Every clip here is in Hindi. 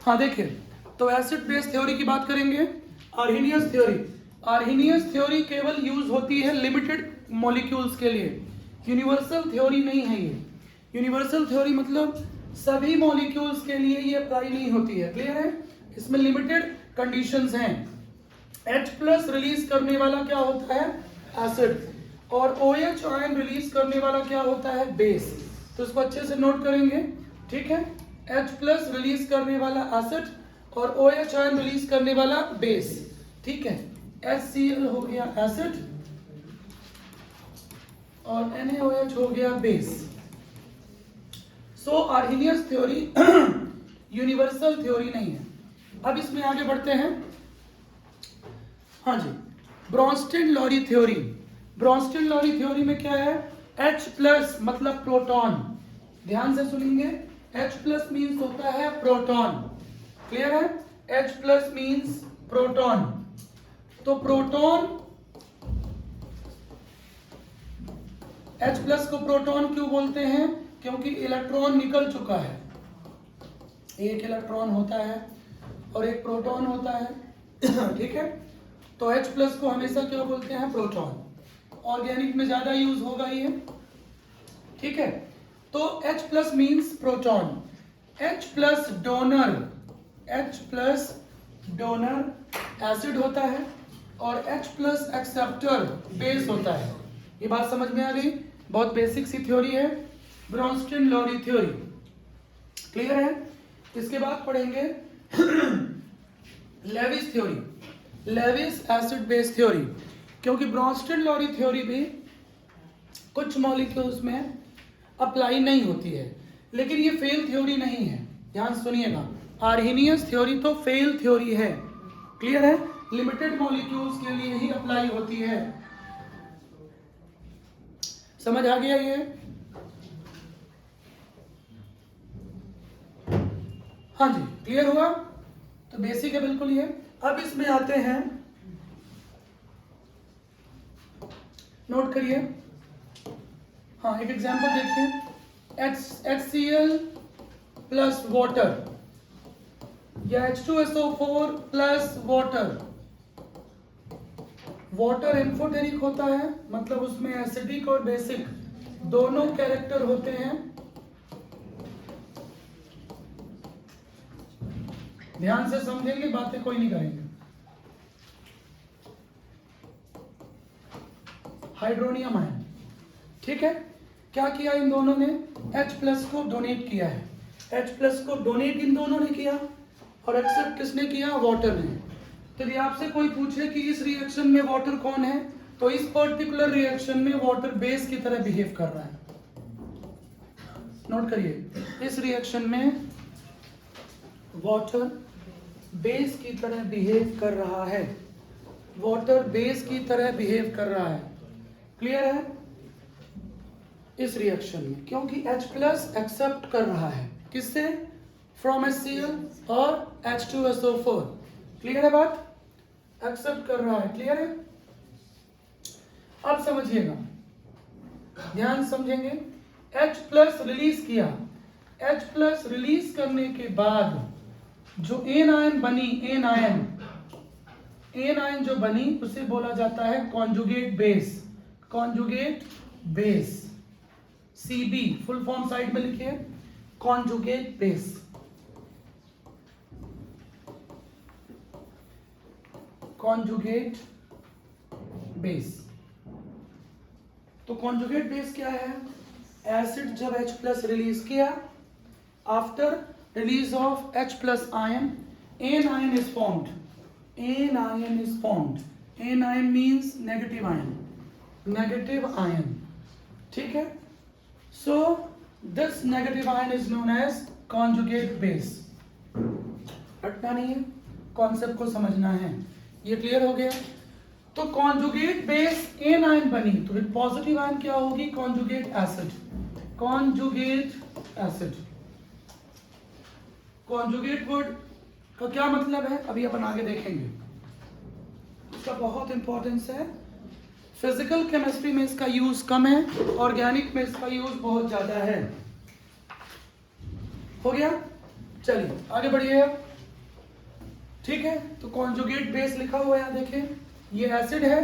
हाँ देखिए, तो एसिड बेस थ्योरी की बात करेंगे। आर्हेनियस थ्योरी, आर्हेनियस थ्योरी केवल यूज होती है लिमिटेड मॉलिक्यूल्स के लिए, यूनिवर्सल थ्योरी नहीं है ये। यूनिवर्सल थ्योरी मतलब सभी मॉलिक्यूल्स के लिए ये अप्लाई नहीं होती है, क्लियर है? इसमें लिमिटेड कंडीशंस हैं। H प्लस रिलीज करने वाला क्या होता है? एसिड। और OH आयन रिलीज करने वाला क्या होता है? बेस। तो इसको अच्छे से नोट करेंगे, ठीक है? H प्लस रिलीज करने वाला एसिड और OH आयन रिलीज करने वाला बेस, ठीक है? HCl हो गया एसिड और NaOH हो गया base. So Arrhenius theory universal theory नहीं है। अब इसमें आगे बढ़ते हैं। हाँ जी, Bronsted Lowry theory. Bronsted Lowry theory में क्या है? H प्लस मतलब प्रोटॉन, ध्यान से सुनेंगे। H प्लस मीन्स होता है प्रोटॉन, क्लियर है? H plus means proton. तो प्रोटॉन, H प्लस को प्रोटॉन क्यों बोलते हैं? क्योंकि इलेक्ट्रॉन निकल चुका है। एक इलेक्ट्रॉन होता है और एक प्रोटॉन होता है ठीक है? तो H प्लस को हमेशा क्या बोलते हैं? प्रोटॉन। ऑर्गेनिक में ज्यादा यूज होगा ये, ठीक है? तो H plus means proton. H plus donor, H plus donor acid होता है और H प्लस एक्सेप्टर बेस होता है। ये बात समझ में आ गई? बहुत बेसिक सी थ्योरी है ब्रोंस्टेड लॉरी थ्योरी, क्लियर है? इसके बाद पढ़ेंगे Lewis theory, Lewis acid base theory. क्योंकि ब्रोंस्टेड लॉरी थ्योरी भी कुछ मॉलिक्यूल्स में अप्लाई नहीं होती है, लेकिन ये फेल थ्योरी नहीं है, ध्यान सुनिएगा। आर्हेनियस थ्योरी तो फेल थ्योरी है, क्लियर है? लिमिटेड मॉलिक्यूल्स के लिए ही अप्लाई होती है। समझ आ गया ये? हाँ जी, क्लियर हुआ? तो बेसिक है बिल्कुल ये। अब इसमें आते हैं, नोट करिए। हाँ, एक एग्जांपल देखिए। HCl प्लस वाटर या H2SO4 plus water. Water amphoteric होता है, मतलब उसमें एसिडिक और बेसिक दोनों कैरेक्टर होते हैं। ध्यान से समझेंगे, बातें कोई नहीं करेंगे। हाइड्रोनियम आयन, ठीक है? क्या किया इन दोनों ने? H प्लस को डोनेट किया है। H प्लस को डोनेट इन दोनों ने किया और एक्सेप्ट किसने किया? वाटर ने। तो यदि आपसे कोई पूछे कि इस रिएक्शन में वाटर कौन है, तो इस पर्टिकुलर रिएक्शन में वाटर बेस की तरह बिहेव कर रहा है। नोट करिए, इस रिएक्शन में वाटर बेस की तरह बिहेव कर रहा है। वाटर बेस की तरह बिहेव कर रहा है, क्लियर है? इस रिएक्शन में क्योंकि H प्लस एक्सेप्ट कर रहा है किससे? फ्रॉम HCl और H2SO4, क्लियर है बात? एक्सेप्ट कर रहा है, क्लियर है? अब समझिएगा, ध्यान समझेंगे। H प्लस रिलीज किया, H प्लस रिलीज करने के बाद जो एन आयन बनी, एन आयन जो बनी उसे बोला जाता है conjugate base. Conjugate base, CB full form side में लिखिए, कॉन्जुगेट बेस। कॉन्जुगेट बेस, तो कॉन्जुगेट बेस क्या है? एसिड जब H प्लस रिलीज किया, after release of H plus ion, an ion is formed. An ion is formed. An ion means negative ion. Negative ion. ठीक है? So this negative ion is known as conjugate base. रटना नहीं है, कॉन्सेप्ट को समझना है। ये क्लियर हो गया? तो कॉन्जुगेट बेस एन आयन बनी, तो पॉजिटिव आयन क्या होगी? Conjugate acid. Conjugate acid. Conjugate word का क्या मतलब है अभी अपन आगे देखेंगे, इसका बहुत इंपॉर्टेंस है। फिजिकल केमिस्ट्री में इसका यूज कम है, ऑर्गेनिक में इसका यूज बहुत ज्यादा है। हो गया? चलिए आगे बढ़िए। ठीक है, तो कॉन्जुगेट बेस लिखा हुआ है यहाँ देखिए, ये एसिड है,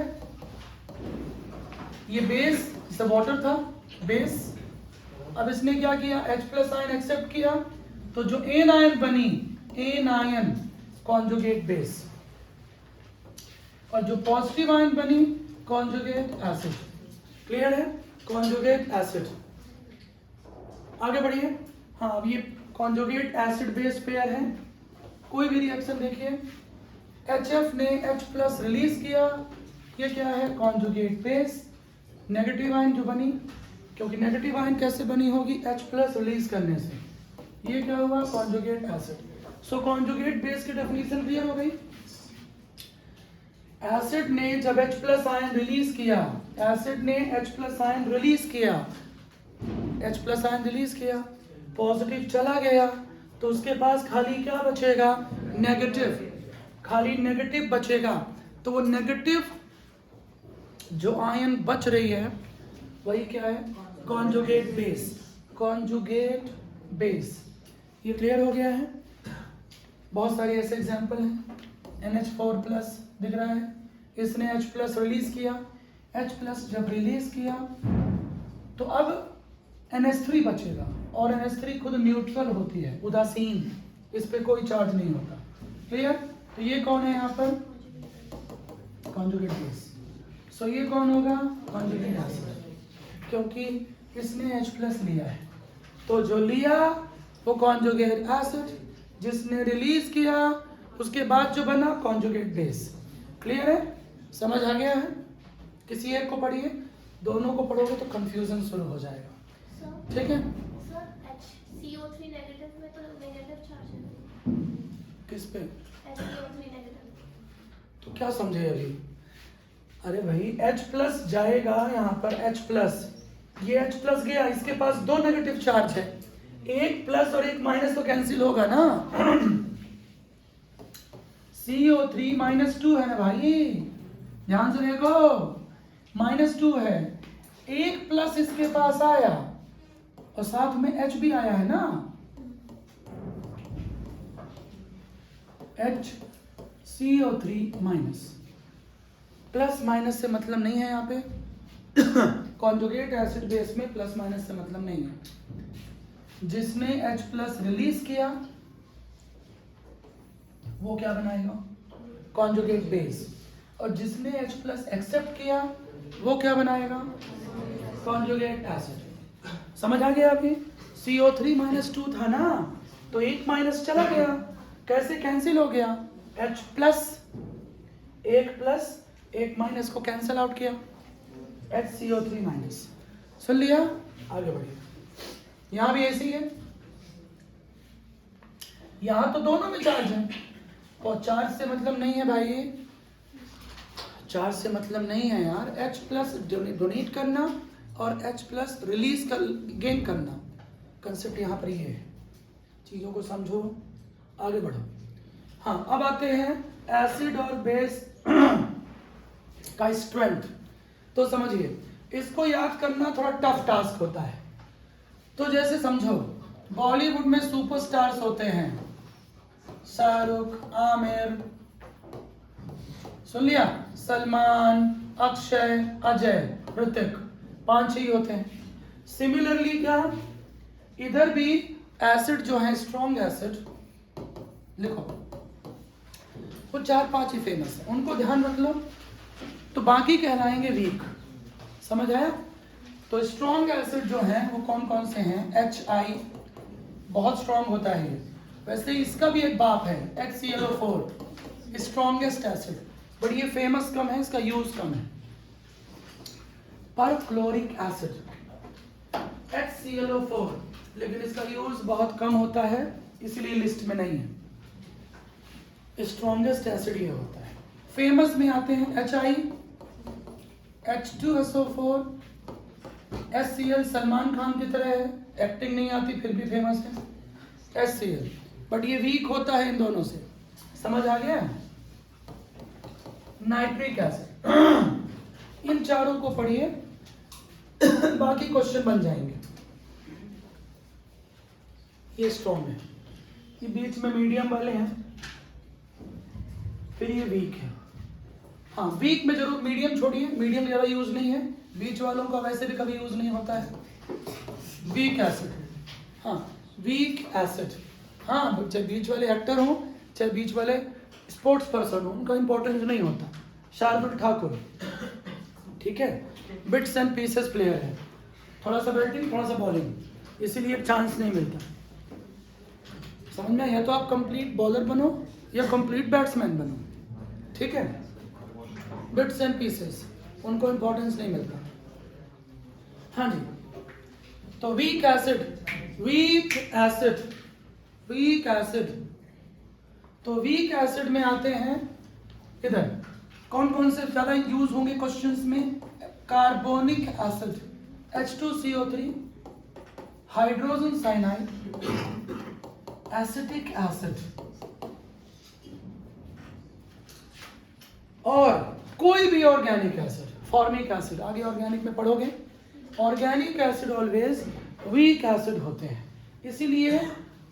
ये बेस, इससे वाटर था बेस। अब इसने क्या किया, H+ आयन एक्सेप्ट किया, तो जो एन आयन बनी, एन आयन कॉन्जुगेट बेस, और जो पॉजिटिव आयन बनी कॉन्जुगेट एसिड। क्लियर है, कॉन्जुगेट एसिड। आगे बढ़िए। हाँ, अब ये कॉन्जुगेट एसिड बेस पेयर है। कोई भी रिएक्शन देखिए, HF ने H+ रिलीज किया, ये क्या है, कॉन्जुगेट बेस। नेगेटिव आयन जो बनी, क्योंकि नेगेटिव आयन कैसे बनी होगी, H+ रिलीज करने से, ये क्या हुआ, कॉन्जुगेट एसिड। सो कॉन्जुगेट बेस की डेफिनेशन क्लियर हो गई। एसिड ने जब H+ आयन रिलीज किया, एसिड ने H+ आयन रिलीज किया, H+ आयन रिलीज किया, पॉजिटिव चला गया, तो उसके पास खाली क्या बचेगा, नेगेटिव, खाली नेगेटिव बचेगा। तो वो नेगेटिव जो आयन बच रही है वही क्या है, कॉन्जुगेट बेस, कॉन्जुगेट बेस। ये क्लियर हो गया है। बहुत सारे ऐसे एग्जांपल हैं। NH4+ दिख रहा है, इसने H+ रिलीज किया, H+ जब रिलीज किया तो अब NH3 बचेगा, और NH3 खुद न्यूट्रल होती है, उदासीन, इस पे कोई चार्ज नहीं होता। क्लियर। तो ये कौन है यहाँ पर, कॉन्जुगेट बेस। सो ये कौन होगा, कॉन्जुगेट एसिड, क्योंकि इसने H+ लिया है, तो जो लिया वो कॉन्जुगेट एसिड, जिसने रिलीज किया उसके बाद जो बना कॉन्जुगेट बेस। क्लियर है, समझ आ गया है। किसी एक को पढ़िए, दोनों को पढ़ोगे तो कंफ्यूजन शुरू हो जाएगा। ठीक है सर, CO3 नेगेटिव में तो नेगेटिव चार्ज है। किस पे, CO3 नेगेटिव। तो क्या समझे अभी, अरे भाई H+ जाएगा यहाँ पर, H+, ये H+ गया, इसके पास दो नेगेटिव चार्ज है, एक प्लस और एक माइनस तो कैंसिल होगा ना। CO3 -2 है ना भाई, ध्यान से देखो, -2 है, एक प्लस इसके पास आया और साथ में H भी आया है ना, CO3-, प्लस माइनस से मतलब नहीं है यहाँ पे। कॉन्जुगेट एसिड बेस में प्लस माइनस से मतलब नहीं है। जिसने H+ रिलीज किया वो क्या बनाएगा, कॉन्जुगेट बेस, और जिसने H+ एक्सेप्ट किया वो क्या बनाएगा, कॉन्जुगेट एसिड। समझ आ गया अभी। CO3 -2 था ना, तो एक माइनस चला गया, कैसे कैंसिल हो गया, H+, एक प्लस एक माइनस को कैंसिल आउट किया, HCO3-। सुन लिया, आगे बढ़िए। यहां भी ऐसी है, यहां तो दोनों में चार्ज है, और चार्ज से मतलब नहीं है भाई, चार्ज से मतलब नहीं है यार, H+ डोनेट करना और H+ रिलीज कर, गेन करना, कंसेप्ट यहाँ पर ये है। चीजों को समझो, आगे बढ़ो। हाँ, अब आते हैं एसिड और बेस का स्ट्रेंथ। तो समझिए, इसको याद करना थोड़ा टफ टास्क होता है। तो जैसे समझो, बॉलीवुड में सुपरस्टार्स होते हैं, शाहरुख, आमिर, सुन लिया, सलमान, अक्षय, अजय, ऋतिक, 5 ही होते हैं। सिमिलरली क्या, इधर भी एसिड जो है, स्ट्रॉन्ग एसिड लिखो, वो 4-5 ही फेमस है, उनको ध्यान रख लो, तो बाकी कहलाएंगे वीक। समझ आया। तो स्ट्रॉन्ग एसिड जो है वो कौन कौन से हैं, HI बहुत स्ट्रॉन्ग होता है ये, वैसे इसका भी एक बाप है HClO4, स्ट्रॉन्गेस्ट एसिड, बट ये फेमस कम है, इसका यूज कम है। परक्लोरिक एसिड HClO4, लेकिन इसका यूज बहुत कम होता है, इसलिए लिस्ट में नहीं है। स्ट्रॉन्गेस्ट एसिड ये होता है। फेमस में आते हैं HI, H2SO4, HCl, Salman Khan की तरह है, एक्टिंग नहीं आती फिर भी फेमस है, HCl, बट ये वीक होता है इन दोनों से। समझ आ गया। नाइट्रिक एसिड, इन चारों को पढ़िए, बाकी क्वेश्चन बन जाएंगे। ये स्ट्रॉन्ग है, ये बीच में मीडियम वाले हैं, फिर ये वीक है। हाँ, वीक में जरूर मीडियम छोड़िए, मीडियम ज़्यादा यूज़ नहीं है, बीच वालों का वैसे भी कभी यूज़ नहीं होता है। वीक एसिड, हाँ वीक एसिड, हाँ चाहे बीच वाले एक्टर हों चाहे बीच वाले स्पोर्ट्स पर्सन हो, उनका इंपॉर्टेंस नहीं होता। शार्दुल ठाकुर, ठीक है, बिट्स एंड पीसेस प्लेयर है, थोड़ा सा बैटिंग थोड़ा सा बॉलिंग, इसीलिए चांस नहीं मिलता। समझ में या तो आप कंप्लीट बॉलर बनो या कंप्लीट बैट्समैन बनो, ठीक है। बिट्स एंड पीसेस, उनको इंपॉर्टेंस नहीं मिलता। हाँ जी, तो weak acid, weak acid, weak acid, तो वीक एसिड में आते हैं इधर कौन कौन से ज्यादा यूज होंगे क्वेश्चंस में? Carbonic acid H2CO3, hydrogen cyanide, acetic acid, और कोई भी ऑर्गेनिक एसिड, फॉर्मिक एसिड, आगे ऑर्गेनिक में पढ़ोगे। Organic acid always weak acid होते हैं, इसीलिए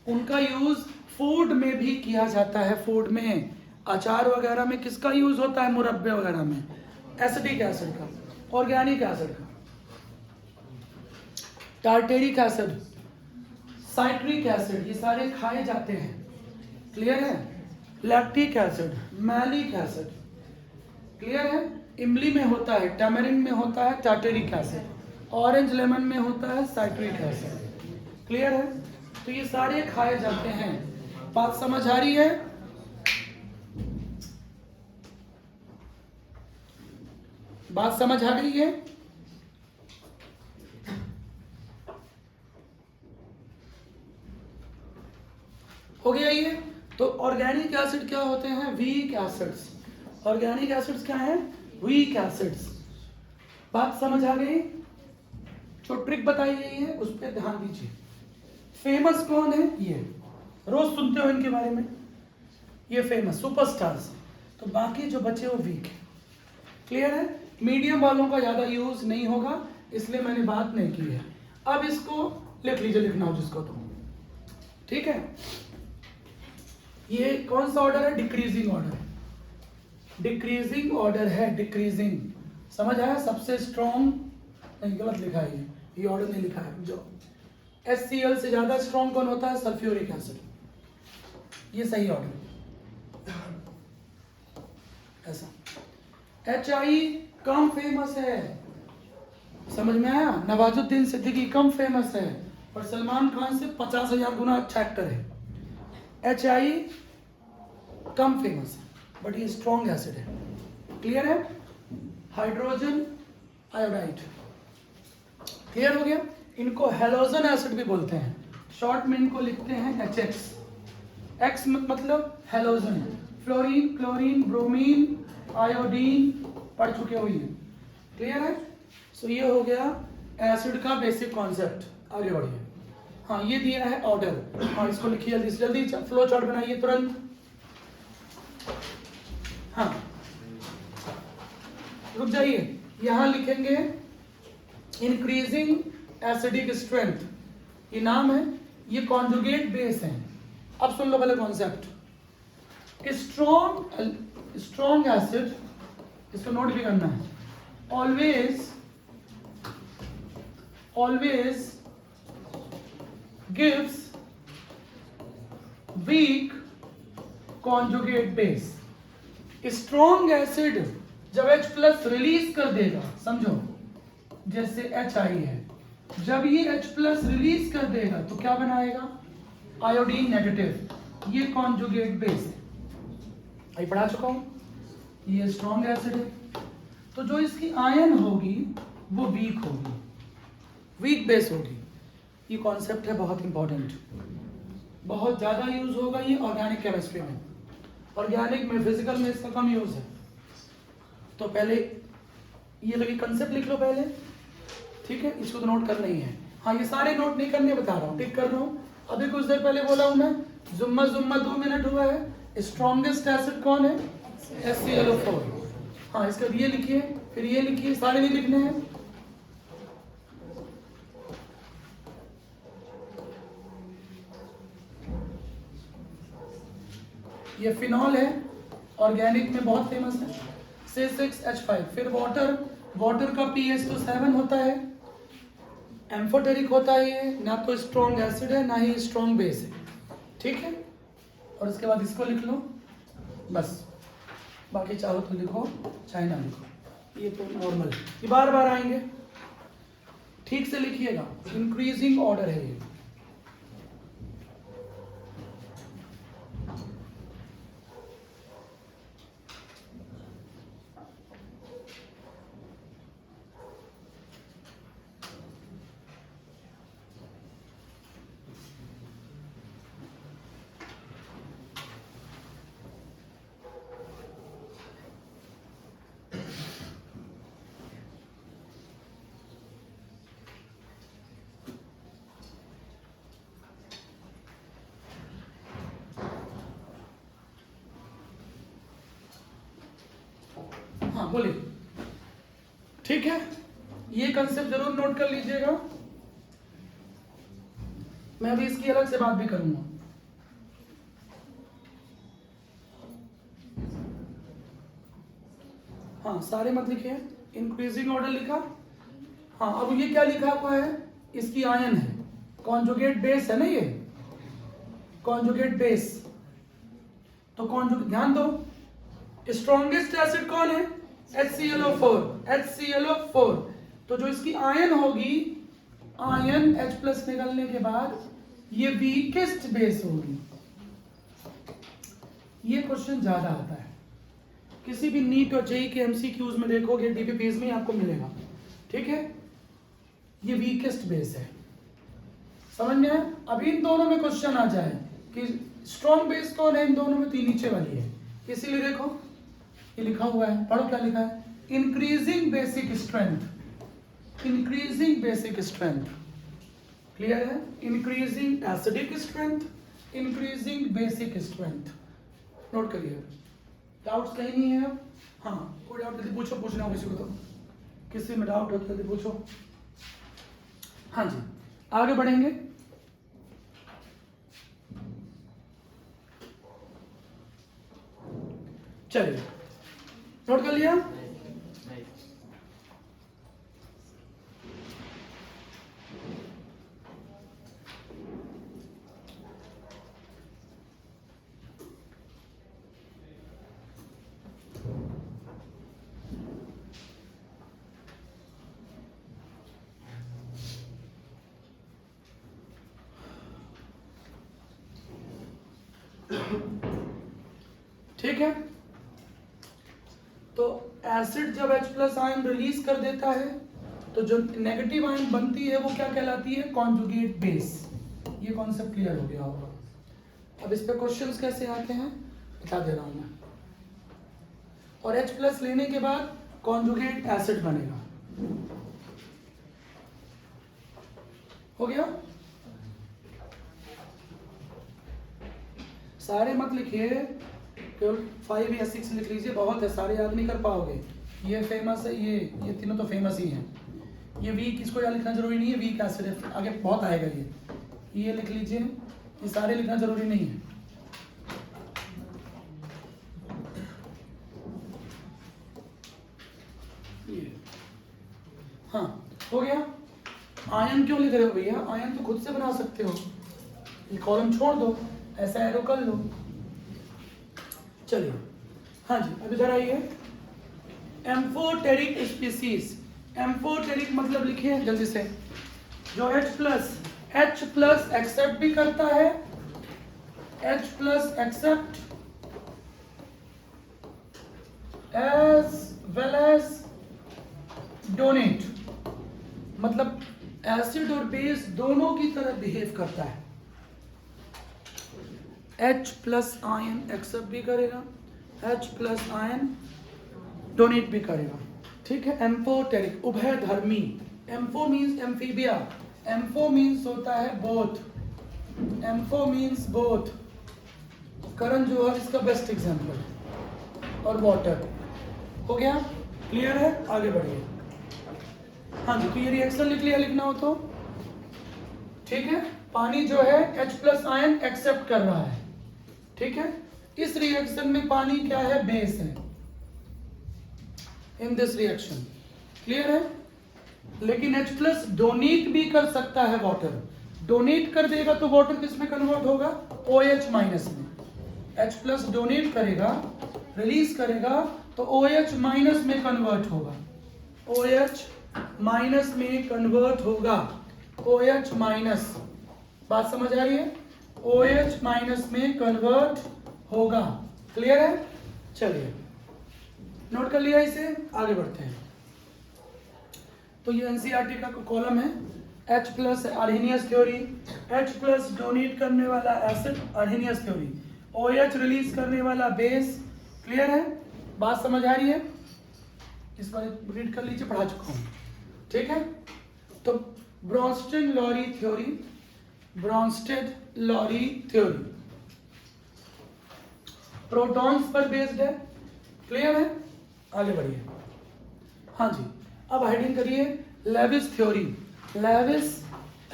उनका यूज फूड में भी किया जाता है। फूड में, अचार वगैरह में किसका यूज होता है? मुरब्बे वगैरह में एसिटिक एसिड का, ऑर्गेनिक एसिड का। टार्टेरिक एसिड, साइट्रिक एसिड, ये सारे खाए जाते हैं, क्लियर है। Lactic acid, malic acid, clear है। इमली में होता है, टैमरिंड में होता है टार्टेरिक एसिड, ऑरेंज लेमन में होता है साइट्रिक एसिड, क्लियर है। तो ये सारे खाए जाते हैं। बात समझ आ रही है? बात समझ आ गई है? हो गया ये? तो ऑर्गेनिक एसिड क्या होते हैं? Weak acids. ऑर्गेनिक एसिड्स क्या है? Weak acids. बात समझ आ गई? जो ट्रिक बताई गई है उस पर ध्यान दीजिए। फेमस कौन है? ये रोज सुनते हो इनके बारे में, ये फेमस सुपरस्टार्स। तो बाकी जो बचे वो वीक है, क्लियर है। मीडियम वालों का ज्यादा यूज नहीं होगा, इसलिए मैंने बात नहीं की है। अब इसको लिख लीजिए, लिखना हो जिसको तो, ठीक है। ये कौन सा ऑर्डर है? डिक्रीजिंग ऑर्डर, डिक्रीजिंग ऑर्डर है, डिक्रीजिंग। समझ आया? सबसे स्ट्रॉन्ग नहीं, गलत लिखा है ये ऑर्डर नहीं लिखा है। जो HCl से ज्यादा स्ट्रॉन्ग कौन होता है? सल्फ्यूरिक एसिड, ये सही ऑर्डर। ऐसा HI कम फेमस है, समझ में आया? नवाजुद्दीन सिद्दीकी कम फेमस है और सलमान खान से 50,000 गुना अच्छा एक्टर है। HI कम फेमस है बट ये स्ट्रॉन्ग एसिड है, क्लियर है। हाइड्रोजन आयोडाइड, क्लियर हो गया। इनको हेलोजन एसिड भी बोलते हैं, शॉर्ट में इनको लिखते हैं HX। X मतलब halogen, fluorine, chlorine, bromine, iodine पढ़ चुके हो ये, क्लियर है। सो ये हो गया एसिड का बेसिक कॉन्सेप्ट। आगे बढ़िए। हाँ, ये दिया है ऑर्डर, हाँ इसको लिखिए जल्दी से जल्दी, फ्लो चार्ट बनाइए तुरंत। हाँ रुक जाइए, यहां लिखेंगे इंक्रीजिंग एसिडिक स्ट्रेंथ, ये नाम है, ये कॉन्जुगेट बेस है। अब सुन लो पहले कॉन्सेप्ट। स्ट्रॉन्ग एसिड, इसको नोट भी करना है, always gives weak conjugate base. Strong acid जब H+ रिलीज कर देगा, समझो जैसे HI है, जब ये H+ रिलीज कर देगा तो क्या बनाएगा? आयोडीन नेगेटिव, ये कॉन्जुगेट बेस है, ये पढ़ा चुका हूं। ये स्ट्रॉन्ग एसिड है, तो जो इसकी आयन होगी वो वीक होगी, वीक बेस होगी। ये कॉन्सेप्ट है बहुत इंपॉर्टेंट, बहुत ज्यादा यूज होगा ये ऑर्गेनिक केमिस्ट्री में। ऑर्गेनिक में, फिजिकल में इसका कम यूज है। तो पहले ये लगी कंसेप्ट लिख लो पहले, ठीक है, इसको तो नोट करना ही है। हाँ, ये सारे नोट नहीं करने बता रहा हूँ, टिक कर रहा हूँ। अभी कुछ देर पहले बोला हूँ मैं, जुम्मा 2 मिनट हुआ है। स्ट्रॉन्गेस्ट एसिड कौन है? HClO4। हाँ, इसका ये लिखिए, फिर ये लिखिए, सारे नहीं लिखने हैं। ये फिनॉल है ऑर्गेनिक में बहुत फेमस है, C6H5। फिर वाटर, वाटर का pH तो 7 होता है, एम्फोटेरिक होता है, ये ना तो स्ट्रॉन्ग एसिड है ना ही स्ट्रॉन्ग बेस है, ठीक है। और इसके बाद इसको लिख लो बस, बाकी चाहो तो लिखो चाहे ना लिखो, ये तो नॉर्मल, ये बार बार आएंगे, ठीक से लिखिएगा, इंक्रीजिंग ऑर्डर है ये। हाँ बोलिए, ठीक है, ये कंसेप्ट जरूर नोट कर लीजिएगा, मैं अभी इसकी अलग से बात भी करूंगा। हाँ सारे मत लिखिए, इंक्रीजिंग ऑर्डर लिखा। हाँ अब ये क्या लिखा हुआ है, इसकी आयन है, कॉन्जुगेट बेस है ना ये, कॉन्जुगेट बेस, तो कॉन्जुगेट ध्यान दो, स्ट्रॉन्गेस्ट एसिड कौन है, HClO4, HClO4, तो जो इसकी आयन होगी, आयन H+ निकलने के बाद ये वीकेस्ट बेस होगी। ये क्वेश्चन ज्यादा आता है, किसी भी नीट और जेई के MCQs में देखोगे, DPPs में आपको मिलेगा, ठीक है। ये वीकेस्ट बेस है, समझ में आया। अभी इन दोनों में क्वेश्चन आ जाए कि स्ट्रॉन्ग बेस कौन है, इन दोनों में तीन नीचे वाली है, इसीलिए देखो ये लिखा हुआ है, पढ़ो क्या लिखा है, increasing basic strength, increasing basic strength, clear है, increasing acidic strength, increasing basic strength, note करिए। डाउट्स कहीं नहीं है? हाँ कोई डाउट यदि पूछो, पूछना हो किसी को तो, किसी में डाउट होता है पूछो। हाँ जी आगे बढ़ेंगे, चलिए नोट कर लिया। ठीक है, तो एसिड जब H+ आयन रिलीज कर देता है तो जो नेगेटिव आयन बनती है वो क्या कहलाती है, कॉन्जुगेट बेस। ये कॉन्सेप्ट क्लियर हो गया होगा। अब इस पे क्वेश्चंस कैसे आते हैं बता दे रहा हूं मैं। और H+ लेने के बाद कॉन्जुगेट एसिड बनेगा, हो गया। सारे मत लिखिए, केवल 5 या 6 लिख लीजिए, बहुत है, सारे याद नहीं कर पाओगे। ये फेमस है, ये तीनों तो फेमस ही हैं। ये वीक, इसको याद लिखना जरूरी नहीं है, वीक एसिड है, आगे बहुत आएगा ये लिख लीजिए, ये सारे लिखना जरूरी नहीं है। ये हाँ हो गया। आयन क्यों लिख रहे हो भैया, आयन तो खुद से बना सकते हो, ये कॉलम छोड़ दो, ऐसा एरो कर लो। चलिए हाँ जी अब इधर आइए, एम्फोटेरिक स्पीसीज, एम्फोटेरिक मतलब लिखिए जल्दी से, जो H+ एक्सेप्ट भी करता है, H+ accept as well as donate, मतलब एसिड और बेस दोनों की तरह बिहेव करता है। H+ आयन एक्सेप्ट भी करेगा, H+ आयन डोनेट भी करेगा, ठीक है। एम्फोटेरिक उभयधर्मी, ampho means amphibia, ampho means होता है both, ampho means both, Karan Johar इसका बेस्ट एग्जांपल, और वाटर, हो गया क्लियर है। आगे बढ़िए, हाँ जी तो ये रिएक्शन लिख लिया, लिखना हो तो ठीक है। पानी जो है H+ आयन एक्सेप्ट कर रहा है, ठीक है, इस रिएक्शन में पानी क्या है, बेस है इन दिस रिएक्शन, क्लियर है। लेकिन H प्लस डोनेट भी कर सकता है वाटर, डोनेट कर देगा तो वाटर किस में कन्वर्ट होगा, OH माइनस में। H प्लस डोनेट करेगा, रिलीज करेगा तो OH माइनस में कन्वर्ट होगा, OH माइनस में कन्वर्ट होगा, OH माइनस, बात समझ आ रही है, OH माइनस में कन्वर्ट होगा, क्लियर है। चलिए नोट कर लिया इसे, आगे बढ़ते हैं। तो ये एनसीईआरटी का कॉलम है, H plus Arrhenius theory, H plus donate करने वाला acid Arrhenius theory, OH release करने वाला बेस, क्लियर है, बात समझ आ रही है। इस बार रीड कर लीजिए, पढ़ा चुका हूँ, ठीक है। तो Bronsted Lowry theory, Bronsted Lowry theory protons पर बेस्ड है, क्लियर है, आगे बढ़िए। हाँ जी, अब हेडिंग करिए Lewis theory, Lewis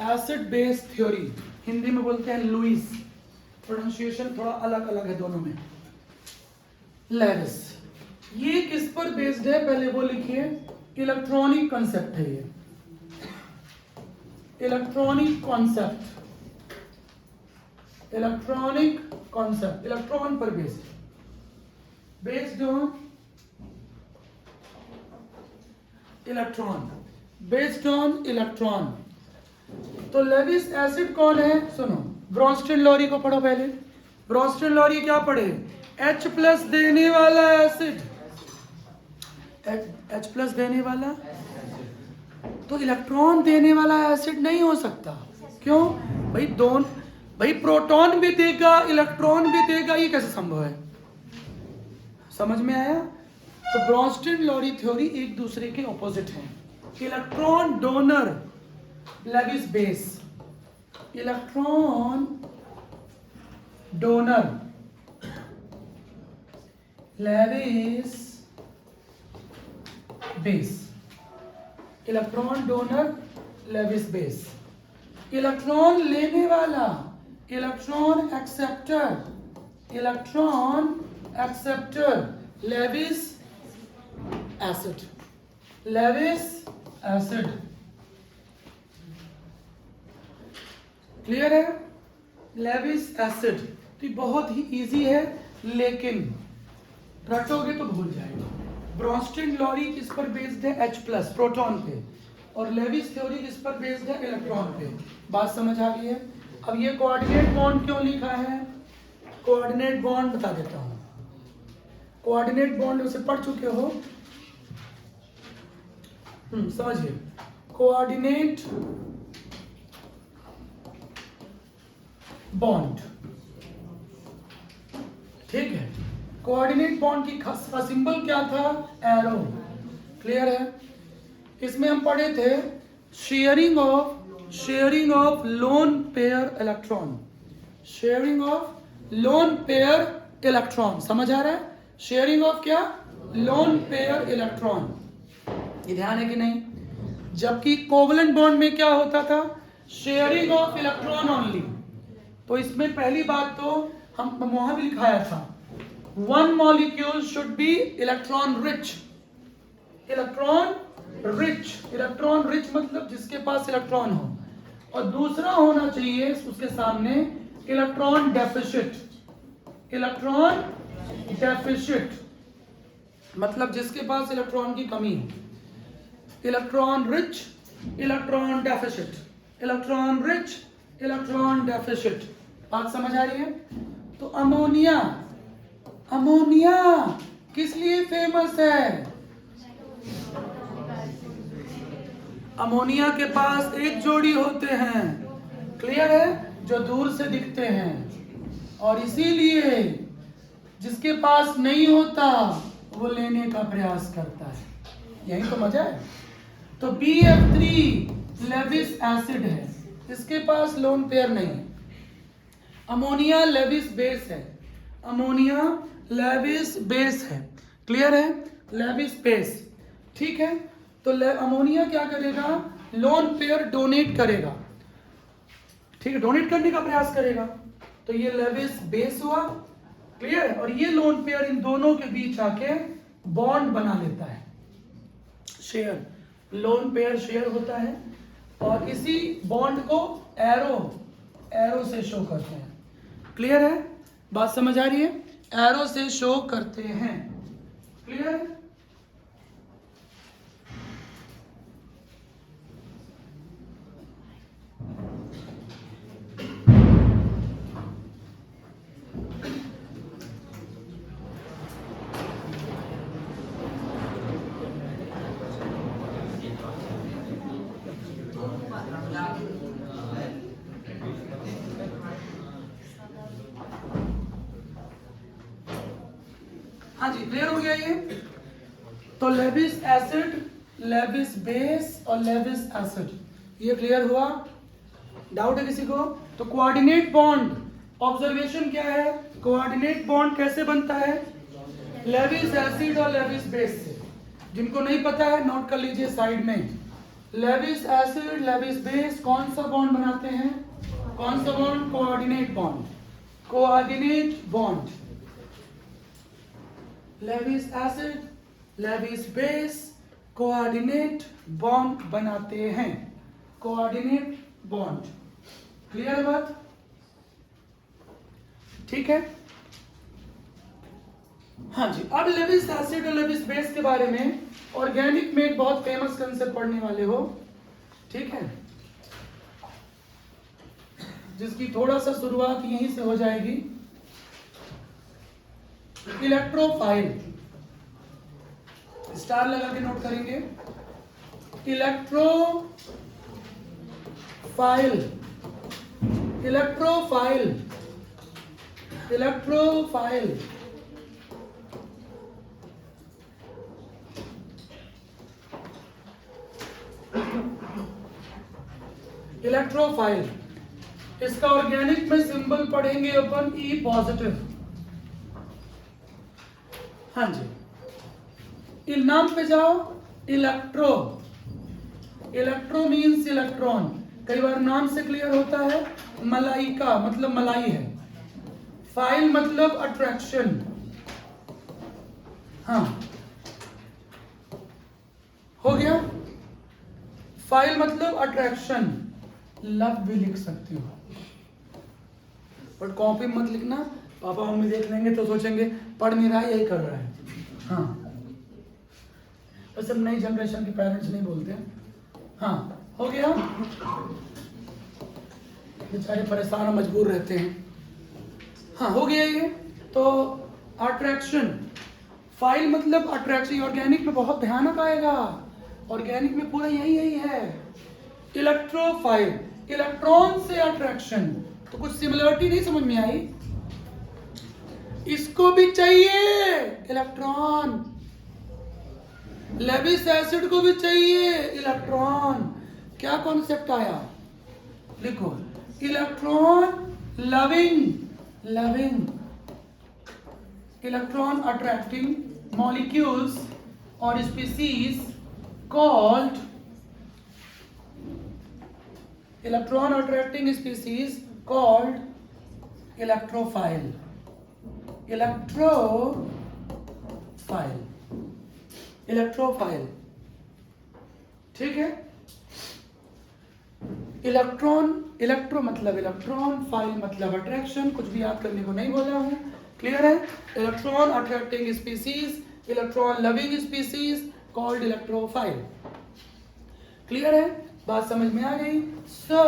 acid base theory, Hindi में बोलते हैं लुईस, प्रोनाउंसिएशन थोड़ा अलग अलग है दोनों में। लेविस, ये किस पर बेस्ड है, पहले वो लिखिए, इलेक्ट्रॉनिक कॉन्सेप्ट है ये, electronic concept, electronic concept, electron पर based, based on electron, based on electron. तो लेविस एसिड कौन है, सुनो, ब्रोंस्टेड लॉरी को पढ़ो पहले। ब्रोंस्टेड लॉरी क्या पढ़े, H प्लस देने वाला एसिड, H प्लस देने वाला, तो इलेक्ट्रॉन देने वाला एसिड नहीं हो सकता, क्यों भाई, दोनों भाई प्रोटॉन भी देगा इलेक्ट्रॉन भी देगा, ये कैसे संभव है, समझ में आया। तो ब्रोंस्टेड लॉरी थ्योरी एक दूसरे के ऑपोजिट है, electron donor Lewis base, electron donor Lewis base, electron donor Lewis base, electron लेने वाला electron acceptor, electron acceptor Lewis acid, Lewis acid, clear है, लेविस एसिड। तो ये बहुत ही इजी है, लेकिन रटोगे तो भूल जाएगा। ब्रोंस्टेड लॉरी किस पर बेस्ड है, H प्लस प्रोटॉन पे, और लेविस थ्योरी किस पर बेस्ड है, इलेक्ट्रॉन पे, बात समझ आ गई है। अब ये कोऑर्डिनेट बॉन्ड क्यों लिखा है, कोऑर्डिनेट बॉन्ड बता देता हूं, कोऑर्डिनेट बॉन्ड उसे पढ़ चुके हो, समझिए, कोऑर्डिनेट बॉन्ड, ठीक है। कोऑर्डिनेट बॉन्ड की का सिंबल क्या था, एरो, क्लियर है। इसमें हम पढ़े थे sharing of lone pair electron, sharing of lone pair electron, समझ आ रहा है, शेयरिंग ऑफ क्या, लोन पेयर इलेक्ट्रॉन, ये ध्यान है कि नहीं। जबकि कोवलेंट बॉन्ड में क्या होता था, शेयरिंग ऑफ इलेक्ट्रॉन ओनली। तो इसमें पहली बात तो हम वहां भी लिखाया था, one molecule should be electron rich, electron rich, electron rich मतलब जिसके पास इलेक्ट्रॉन हो, और दूसरा होना चाहिए उसके सामने इलेक्ट्रॉन डेफिशिट, इलेक्ट्रॉन डेफिशिट मतलब जिसके पास इलेक्ट्रॉन की कमी हो, electron rich, electron deficit, electron rich, electron deficit, बात समझ आ रही है। तो अमोनिया, अमोनिया किस लिए फेमस है, अमोनिया के पास एक जोड़ी होते हैं, क्लियर है, जो दूर से दिखते हैं, और इसीलिए जिसके पास नहीं होता वो लेने का प्रयास करता है, यही तो मजा है। तो BF3 लेविस एसिड है, इसके पास लोन पेयर नहीं है। अमोनिया लेविस बेस है, अमोनिया लेविस बेस है, क्लियर है, लेविस बेस, ठीक है। तो अमोनिया क्या करेगा, लोन पेयर डोनेट करेगा, ठीक है, डोनेट करने का प्रयास करेगा। तो ये लेविस बेस हुआ, क्लियर? और ये लोन पेयर इन दोनों के बीच आके बॉन्ड बना लेता है, शेयर, लोन पेयर शेयर होता है, और इसी बॉन्ड को एरो से शो करते हैं। क्लियर है? बात समझ आ रही है? एरो से शो करते हैं। क्लियर है? हाँ जी, क्लियर हो गया ये? तो लेविस एसिड, लेविस बेस और लेविस एसिड, ये क्लियर हुआ? डाउट है किसी को? तो कोऑर्डिनेट बॉन्ड, ऑब्जर्वेशन क्या है? कोऑर्डिनेट बॉन्ड कैसे बनता है? लेविस एसिड और लेविस बेस से। जिनको नहीं पता है नोट कर लीजिए साइड में। लेविस एसिड, लेविस बेस कौन सा बॉन्ड बनाते हैं? कौन सा bond? Coordinate bond. Coordinate bond, Lewis acid, Lewis base coordinate bond बनाते हैं, कोऑर्डिनेट बॉन्ड। क्लियर बात? ठीक है? हाँ जी, अब लेविस एसिड और लेविस बेस के बारे में ऑर्गेनिक में एक बहुत फेमस कंसेप्ट पढ़ने वाले हो, ठीक है, जिसकी थोड़ा सा शुरुआत यहीं से हो जाएगी। इलेक्ट्रोफाइल, स्टार लगा के नोट करेंगे। इलेक्ट्रोफाइल, इलेक्ट्रोफाइल, इलेक्ट्रोफाइल, इलेक्ट्रोफाइल, इसका ऑर्गेनिक में सिंबल पढ़ेंगे अपन ई पॉजिटिव। हाँ जी, नाम पे जाओ, इलेक्ट्रो, इलेक्ट्रो मीन्स इलेक्ट्रॉन। कई बार नाम से क्लियर होता है, मलाइका मतलब मलाई है, फाइल मतलब अट्रैक्शन। हाँ, हो गया? फाइल मतलब अट्रैक्शन, लव भी लिख सकती हो, बट कॉपी मत लिखना, पापा मम्मी देख लेंगे तो सोचेंगे पढ़ नहीं रहा है, यही कर रहा है। हाँ, वैसे नई जनरेशन के पेरेंट्स नहीं बोलते। हाँ, हो गया? बेचारे परेशान और मजबूर रहते हैं। हाँ, हो गया ये? तो अट्रैक्शन, फाइल मतलब अट्रैक्शन, ऑर्गेनिक में बहुत भयानक आएगा, ऑर्गेनिक में पूरा यही है। इलेक्ट्रोफाइल, इलेक्ट्रॉन से अट्रैक्शन, तो कुछ सिमिलरिटी नहीं समझ में आई? इसको भी चाहिए इलेक्ट्रॉन, लेविस एसिड को भी चाहिए इलेक्ट्रॉन। क्या कॉन्सेप्ट आया? लिखो, electron loving, loving, electron attracting molecules और species called, electron attracting species called electrophile, electrophile, electrophile. ठीक है? इलेक्ट्रॉन, इलेक्ट्रो मतलब इलेक्ट्रॉन, फाइल मतलब अट्रैक्शन, कुछ भी याद करने को नहीं बोला हूं। क्लियर है? Electron attracting species, electron loving species called electrophile. Clear है? बात समझ में आ गई? So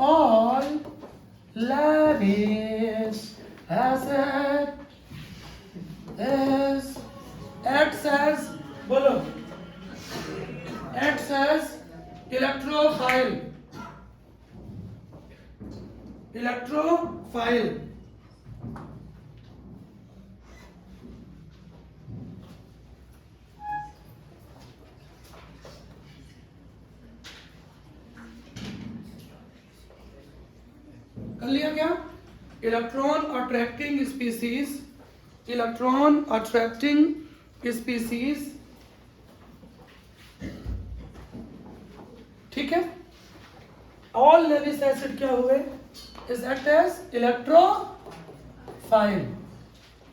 all Lewis acid is acts as, बोलो, acts as electrophile, electrophile। कर लिया क्या? Electron attracting species, electron attracting species, ठीक है? ऑल लेविस एसिड क्या हुए? Is act as electrophile. Electrophile.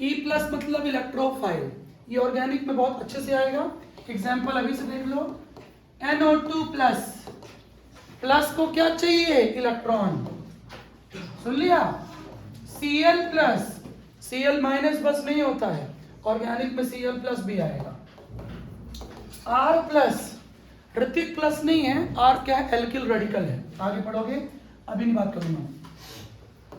E plus मतलब इलेक्ट्रोफाइल। ये ऑर्गेनिक में बहुत अच्छे से आएगा। एग्जाम्पल अभी से देख लो। NO2 प्लस, प्लस को क्या चाहिए? इलेक्ट्रॉन। सुन लिया? Cl प्लस, Cl माइनस बस नहीं होता है, ऑर्गेनिक में Cl प्लस भी आएगा। R प्लस, ऋतिक प्लस नहीं है, R क्या है? एल्किल रेडिकल है। आगे पढ़ोगे, अभी नहीं बात करूंगा।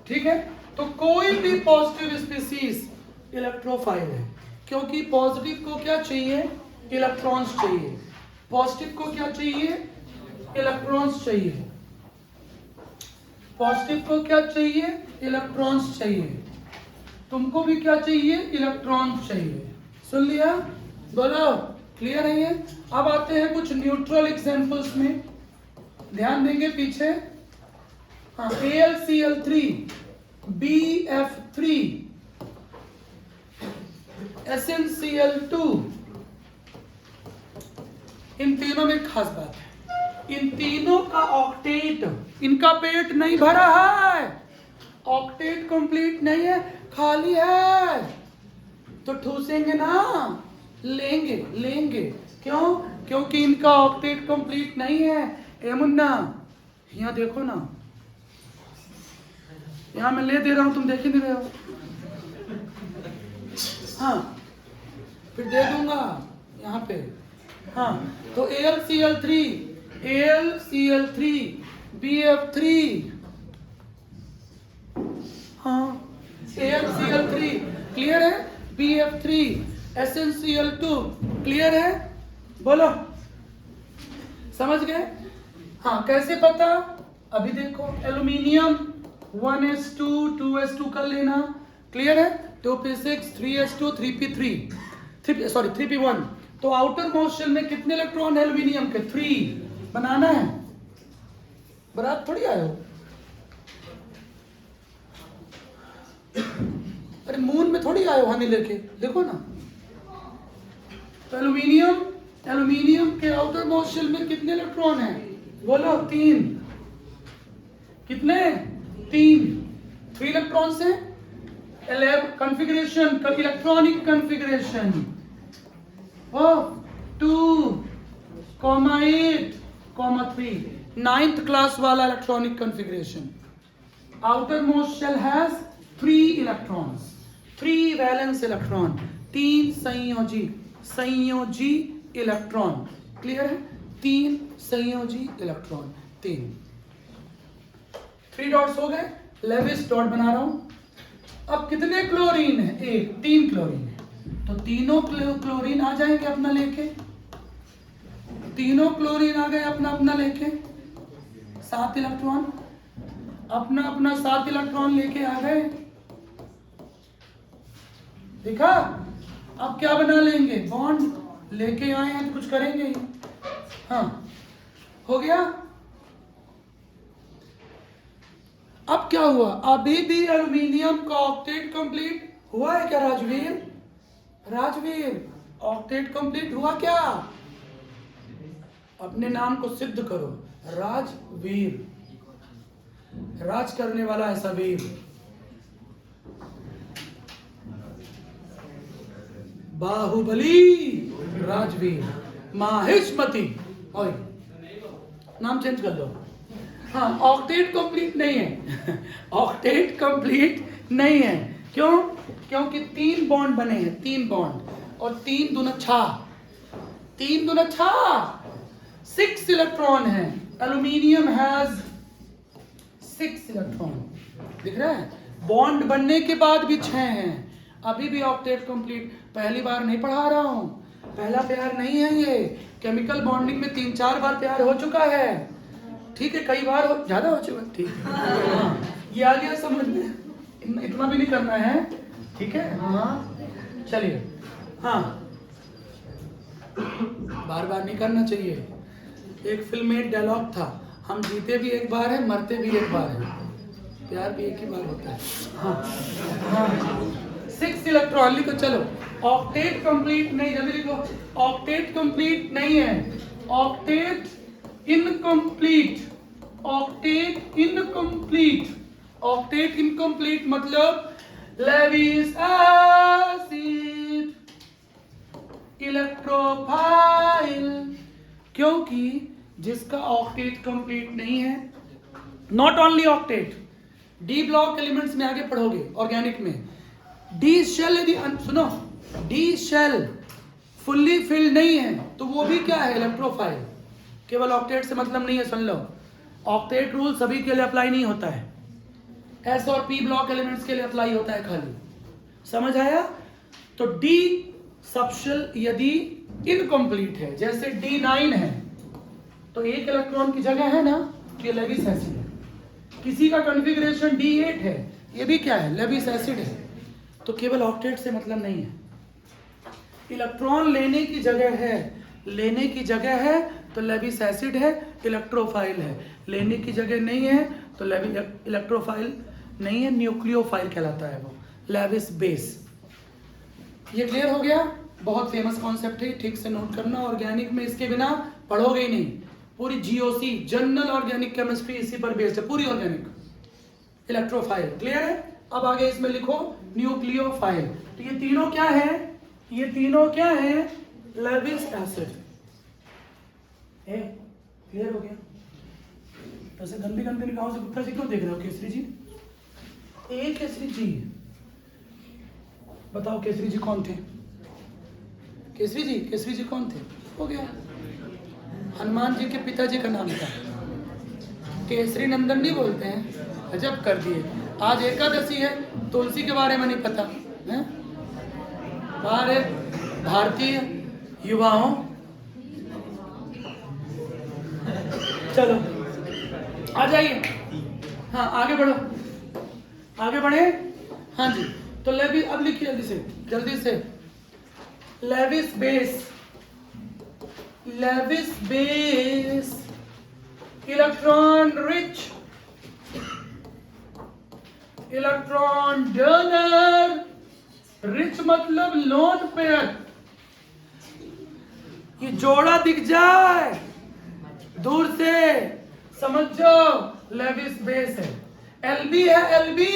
ठीक है, तो कोई भी पॉजिटिव स्पीसीज इलेक्ट्रोफाइल है, क्योंकि पॉजिटिव को क्या चाहिए? इलेक्ट्रॉन्स चाहिए। पॉजिटिव को क्या चाहिए? इलेक्ट्रॉन्स चाहिए। पॉजिटिव को क्या चाहिए? इलेक्ट्रॉन्स चाहिए। तुमको भी क्या चाहिए? इलेक्ट्रॉन्स चाहिए। सुन लिया? बोलो, क्लियर है ये? अब आते हैं कुछ न्यूट्रल एग्जांपल्स में, ध्यान देंगे पीछे। हाँ, AlCl3, BF3, SnCl2। इन तीनों में खास बात है, इन तीनों का ऑक्टेट, इनका पेट नहीं भरा है, ऑक्टेट कंप्लीट नहीं है, खाली है। तो ठूसेंगे ना? लेंगे, लेंगे। क्यों? क्योंकि इनका ऑक्टेट कंप्लीट नहीं है। ए मुन्ना, यहाँ देखो ना, यहाँ मैं ले दे रहा हूं, तुम देख ही नहीं रहे हो। हाँ, फिर दे दूंगा यहाँ पे। हाँ, तो AlCl3, AlCl3, BF3, हाँ, AlCl3 क्लियर है, BF3, SnCl2 क्लियर है? बोलो, समझ गए? हाँ, कैसे पता? अभी देखो, एल्यूमिनियम 1s2 2s2 कर लेना, क्लियर है? 2p6 3s2 3p1। तो आउटर मोस्ट शेल में कितने इलेक्ट्रॉन है एल्यूमिनियम के? 3 बनाना है। बारात थोड़ी आए हो, अरे मून में थोड़ी आए हो हनी लेके, देखो ना। तो एल्यूमिनियम के आउटर मोस्ट शेल में कितने इलेक्ट्रॉन है? बोलो, 3। कितने? 3 इलेक्ट्रॉन्स हैं। 11 configuration, electronic configuration 2,8,3, 9th class वाला electronic configuration. Outermost shell has 3 electrons, 3 valence electron, 3 संयोजी इलेक्ट्रॉन। क्लियर है? 3 संयोजी इलेक्ट्रॉन, 3 डॉट्स हो गए। लेविस डॉट बना रहा हूं। अब कितने क्लोरीन है? 3 क्लोरीन है, तो तीनों क्लोरीन आ जाएंगे अपना लेके। तीनों क्लोरीन आ गए अपना अपना लेके, 7 इलेक्ट्रॉन अपना अपना 7 इलेक्ट्रॉन लेके आ गए। देखा? अब क्या बना लेंगे? बॉन्ड। लेके आए हैं तो कुछ करेंगे ही। हाँ, हो गया। अब क्या हुआ? अभी भी एल्यूमिनियम का ऑक्टेट कंप्लीट हुआ है क्या राजवीर? राजवीर, ऑक्टेट कंप्लीट हुआ क्या? अपने नाम को सिद्ध करो, राजवीर। राज करने वाला ऐसा वीर। बाहुबली, राजवीर, माहिष्मति। और नाम चेंज कर दो। हाँ, ऑक्टेट कंप्लीट नहीं है। ऑक्टेट कंप्लीट नहीं है। क्यों? क्योंकि 3 बॉन्ड बने हैं, 3 बॉन्ड, और 3 दूना 6 इलेक्ट्रॉन है। Aluminium has 6 electron. दिख रहा है? बॉन्ड बनने के बाद भी 6 हैं। अभी भी ऑक्टेट कंप्लीट। पहली बार नहीं पढ़ा रहा हूं, पहला प्यार नहीं है ये। केमिकल बॉन्डिंग में 3-4 बार प्यार हो चुका है। ठीक है, कई बार ज्यादा हो चुका। ठीक है, हाँ, ये आ गया समझ में? इतना भी नहीं करना है, ठीक है? हाँ, चलिए। हाँ, बार बार नहीं करना चाहिए। एक फिल्म में एक डायलॉग था, हम जीते भी एक बार है, मरते भी एक बार है, प्यार भी एक ही बार होता है। हाँ, हाँ, 6 इलेक्ट्रॉन लिखो। चलो, ऑक्टेट कंप्लीट नहीं, जल्दी लिखो। ऑक्टेट कंप्लीट नहीं है, octet incomplete. Octet incomplete, octet incomplete मतलब लेविस एसिड, इलेक्ट्रोफाइल, क्योंकि जिसका ऑक्टेट कंप्लीट नहीं है, not only octet, D block elements में आगे पढ़ोगे ऑर्गेनिक में, डी शेल यदि सुनो, डी शेल फुल्ली फिल्ड नहीं है तो वो भी क्या है, इलेक्ट्रोफाइल। केवल ऑक्टेट से मतलब नहीं है, सुन लो, ऑक्टेट रूल सभी के लिए अप्लाई नहीं होता है, एस और पी ब्लॉक एलिमेंट्स के लिए अप्लाई होता है खाली, समझ आया। तो डी सबशेल यदि इनकम्प्लीट है, जैसे D9 है तो एक इलेक्ट्रॉन की जगह है ना, ये लेविस एसिड है। किसी का कॉन्फ़िगरेशन D8 है, ये भी क्या है, लेविस एसिड है। तो केवल ऑक्टेट से मतलब नहीं है, इलेक्ट्रॉन लेने की जगह है, लेने की जगह है तो लेविस एसिड है, इलेक्ट्रोफाइल है, लेने की जगह नहीं है तो इलेक्ट्रोफाइल नहीं है, न्यूक्लियोफाइल कहलाता है वो, लेविस बेस। ये क्लियर हो गया। बहुत फेमस कॉन्सेप्ट है, ठीक से नोट करना। ऑर्गेनिक में इसके बिना पढ़ोगे ही नहीं। पूरी जीओसी, जनरल ऑर्गेनिक केमिस्ट्री, इसी पर बेस्ड है पूरी ऑर्गेनिक। इलेक्ट्रोफाइल क्लियर है। अब आगे इसमें लिखो न्यूक्लियोफाइल। तो ये तीनों क्या है, ये तीनों क्या है, लेविस एसिड। क्लियर हो गया। वैसे गंदी गंदी निगाहों से गुप्ता जी क्यों देख रहे हो केसरी जी? केसरी जी बताओ, केसरी जी कौन थे? केसरी जी कौन थे? हो गया, हनुमान जी के पिताजी का नाम था, केसरी नंदन नहीं बोलते हैं। अजब कर दिए। आज एकादशी है, तुलसी के बारे में नहीं पता है। हमारे भारतीय युवाओं, चलो आ जाइए, हाँ आगे बढ़ो, आगे बढ़े। हाँ जी, तो लेविस, अब लिखिए जल्दी से Lewis base, Lewis base electron rich, electron donor, rich मतलब लोन पेयर। ये जोड़ा दिख जाए दूर से समझ जाओ लेविस बेस है। एलबी है, एलबी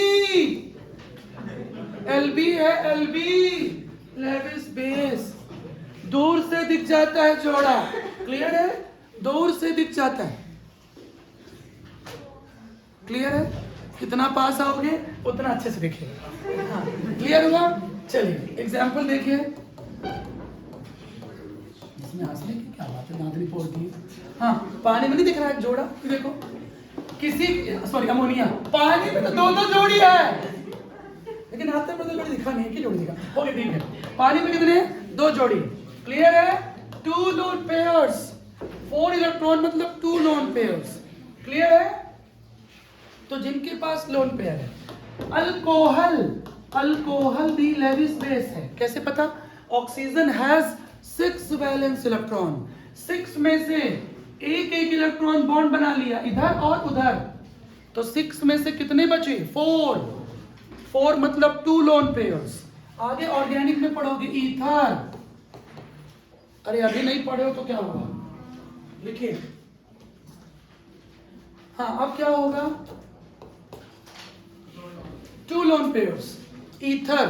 है, लेविस बेस दूर से दिख जाता है जोड़ा। क्लियर है, दूर से दिख जाता है। क्लियर है, कितना पास आओगे उतना अच्छे से दिखेगा। हाँ क्लियर हुआ। चलिए एग्जाम्पल देखिए। इसमें हंसने की क्या बात है, दांतनी पोड़ती है। हाँ पानी में नहीं दिख रहा है जोड़ा, देखो किसी, सॉरी अमोनिया, पानी में तो दो जोड़ी है, लेकिन हाथ में तो जोड़ी दिखा नहीं, की जोड़ी दिखा। ओके ठीक है, पानी में कितने, दो जोड़ी। क्लियर है, 2 लोन पेयर्स, 4 इलेक्ट्रॉन मतलब 2 लोन पेयर्स। क्लियर है। तो जिनके पास लोन पेयर है, अल्कोहल भी लेविस बेस है। कैसे पता? ऑक्सीजन हैज 6 वैलेंस इलेक्ट्रॉन, 6 में से एक इलेक्ट्रॉन बॉन्ड बना लिया इधर और उधर, तो 6 में से कितने बचे, 4 मतलब 2 लोन पेयर्स। आगे ऑर्गेनिक में पढ़ोगे ईथर। अरे अभी नहीं पढ़े हो तो क्या होगा, लिखिए। हाँ अब क्या होगा, 2 lone pairs, ether.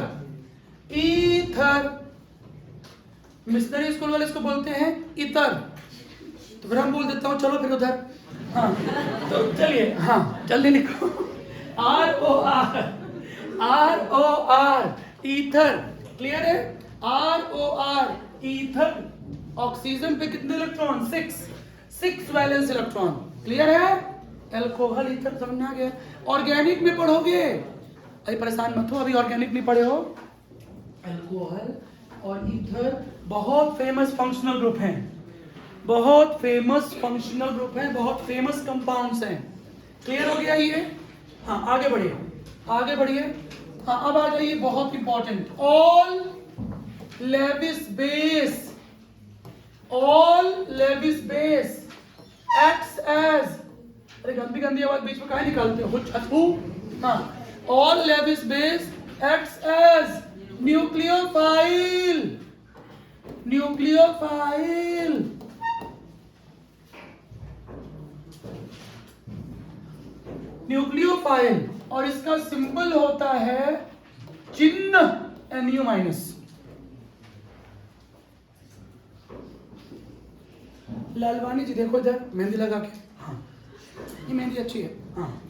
Missionary school वाले इसको बोलते हैं इतर, तो फिर हम बोल देता हूँ चलो फिर उधर। हाँ तो चलिए, हाँ जल्दी लिखो, ROR ईथर। क्लियर है, ROR ईथर। ऑक्सीजन पे कितने इलेक्ट्रॉन, 6 वैलेंस इलेक्ट्रॉन। क्लियर है। अल्कोहल ईथर समझ में आ गया। ऑर्गेनिक में पढ़ोगे, अभी परेशान मत हो, अभी ऑर्गेनिक नहीं पढ़े हो। अल्कोहल और ईथर बहुत फेमस फंक्शनल ग्रुप हैं, बहुत फेमस फंक्शनल ग्रुप हैं, बहुत फेमस कंपाउंड्स हैं। क्लियर हो गया ये। हाँ आगे बढ़िए, आगे बढ़िए। हाँ अब आ जाइए, बहुत important, all Lewis base acts as, अरे गंदी गंदी आवाज बीच में काहे निकालते हो, हाँ, all Lewis base acts as nucleophile. Nucleophile और इसका सिंबल होता है चिन्ह NU माइनस। लालवानी जी देखो इधर, मेहंदी लगा के। हाँ, ये मेहंदी अच्छी है। हाँ,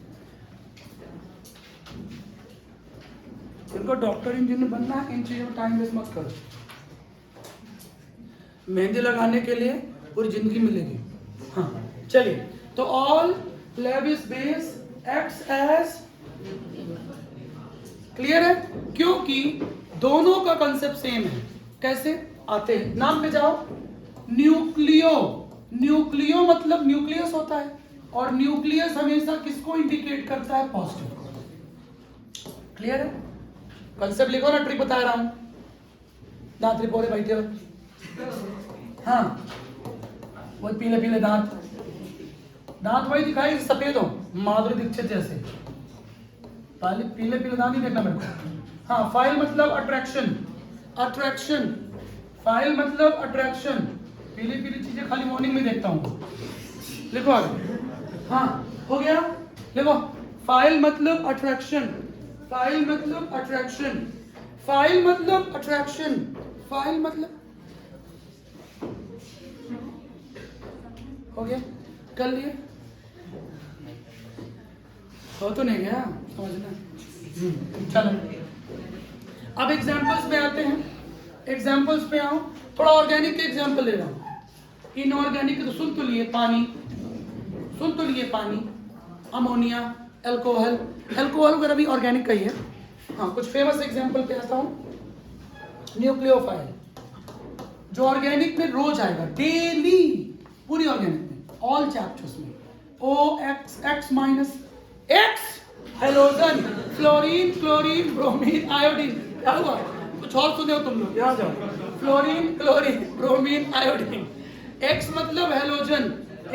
इनको डॉक्टर इंजीनियर बनना है, इन चीजों में टाइम वेस्ट मत करो। मेहंदी लगाने के लिए पूरी जिंदगी मिलेगी। हाँ, चलिए, तो all Lewis base acts as, clear है? क्योंकि दोनों का कंसेप्ट सेम है। कैसे आते हैं? नाम पे जाओ। न्यूक्लियो, न्यूक्लियो मतलब न्यूक्लियस होता है, और न्यूक्लियस हमेशा किसको इंडिकेट करता है? पॉजिटिव। क्लियर है? कंसेप्ट लिखो ना, ट्रिक बता रहा हूं। दांत रिपोरे बैठे हो, हाँ, वो पीले पीले दांत, दांत वही दिखाई सफेद हो, माधुरी दीक्षित जैसे। पहले पीले पीले दांत ही देखना मेरे को। हाँ, फाइल मतलब अट्रैक्शन, अट्रैक्शन, फाइल मतलब अट्रैक्शन। पीली पीली चीजें खाली मॉर्निंग में देखता हूँ। लिखो आगे। हाँ, हो गया? लिखो, फाइल मतलब अट्रैक्शन, फाइल मतलब अट्रैक्शन, फाइल मतलब अट्रैक्शन, फाइल मतलब, हो गया? कर लिए? हो तो नहीं गया, समझना। चलो, अब एग्जाम्पल्स पे आते हैं। एग्जाम्पल्स पे आओ, थोड़ा ऑर्गेनिक के एग्जाम्पल ले रहा हूं। इनऑर्गेनिक तो सुन तो लिए, पानी, सुन तो लिए, पानी, अमोनिया, अल्कोहल, अल्कोहल वगैरह भी ऑर्गेनिक का ही है। हाँ, कुछ फेमस एग्जाम्पल पे आता हूँ। न्यूक्लियोफाइल, जो ऑर्गेनिक में रोज आएगा, डेली, पूरी ऑर्गेनिक में, ऑल चैप्टर्स में। OX, X minus, X halogen, fluorine, chlorine, bromine, iodine. क्या हुआ? कुछ और सुने हो तुम लोग? यहाँ जाओ। Fluorine, chlorine, bromine, iodine. X मतलब हेलोजन,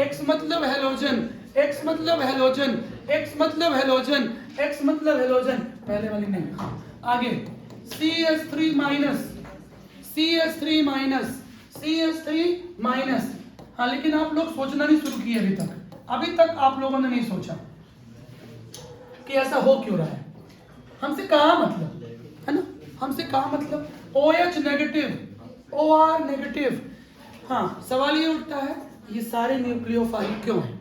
X मतलब हेलोजन, X मतलब हेलोजन, X मतलब हेलोजन, X मतलब हेलोजन। पहले वाली नहीं। हाँ, आगे CH3 minus, CH3 minus, CH3 minus. हाँ, लेकिन आप लोग सोचना नहीं शुरू किए अभी तक। अभी तक आप लोगों ने नहीं सोचा कि ऐसा हो क्यों रहा है। हमसे कहा मतलब, है ना? हमसे कहा मतलब OH नेगेटिव, OR नेगेटिव। हाँ, सवाल ये उठता है, ये सारे न्यूक्लियोफाइल क्यों हैं?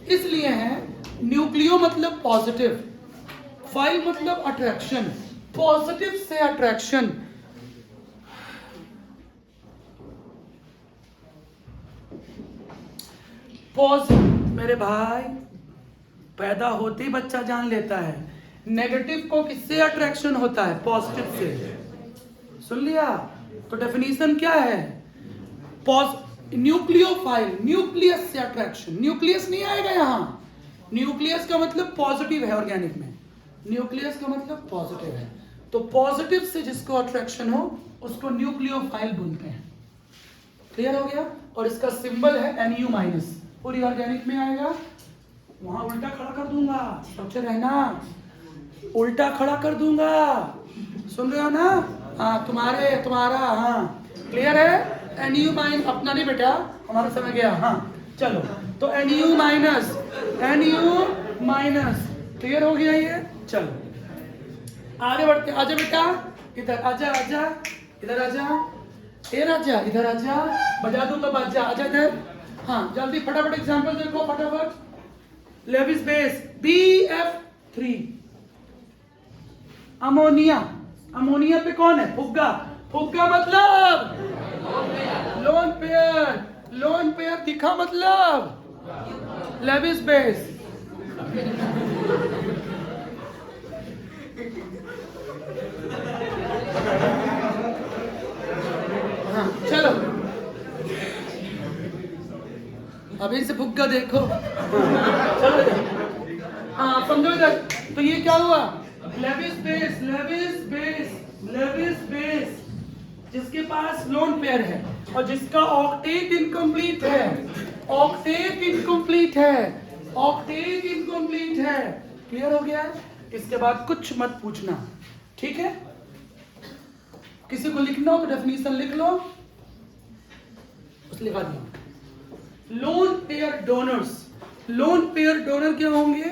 इसलिए हैं, न्यूक्लियो मतलब पॉजिटिव, फाइल मतलब अट्रैक्शन, पॉजिटिव से अट्रैक्शन। मेरे भाई, पैदा होते ही बच्चा जान लेता है, नेगेटिव को किससे अट्रैक्शन होता है? पॉजिटिव से। सुन लिया? तो डेफिनेशन क्या है? न्यूक्लियोफाइल, न्यूक्लियस से अट्रैक्शन। न्यूक्लियस नहीं आएगा यहां, न्यूक्लियस का मतलब पॉजिटिव है ऑर्गेनिक में, न्यूक्लियस का मतलब पॉजिटिव है। तो पॉजिटिव से जिसको अट्रैक्शन हो उसको न्यूक्लियोफाइल बोलते हैं। क्लियर हो गया? और इसका सिंबल है NU माइनस, पूरी ऑर्गेनिक में आएगा। वहां उल्टा खड़ा कर दूंगा, सोचे रहना, उल्टा खड़ा कर दूंगा। सुन रहे हो ना? हाँ, तुम्हारा, हाँ, क्लियर है? NU माइनस, अपना नहीं बेटा, हमारा समय गया। हाँ, चलो, तो NU minus, NU minus, clear हो गया ये? चलो आगे बढ़ते। आजा बेटा, इधर आजा, आजा इधर आजा, इधर आजा, इधर आजा, बजा दूंगा बाजा, आजा इधर। हाँ, जल्दी फटाफट एग्जांपल देखो, फटाफट। Lewis base BF3, ammonia, ammonia पे कौन है? फुग्गा, फुग्गा मतलब लोन पेयर, लोन पेयर दिखा मतलब लेविस बेस। हाँ, चलो अभी से फुग्गा देखो। चलो इधर, हाँ, समझो इधर। तो ये क्या हुआ? Lewis base, Lewis base, Lewis base, जिसके पास लोन पेयर है और जिसका ऑक्टेट इनकम्प्लीट है, ऑक्टेट इनकम्प्लीट है, ऑक्टेट इनकम्प्लीट है। क्लियर हो गया? इसके बाद कुछ मत पूछना, ठीक है? किसी को लिखना हो तो डेफिनेशन लिख लो, उस लिखा दिया। Lone pair donors, lone pair donor क्या होंगे?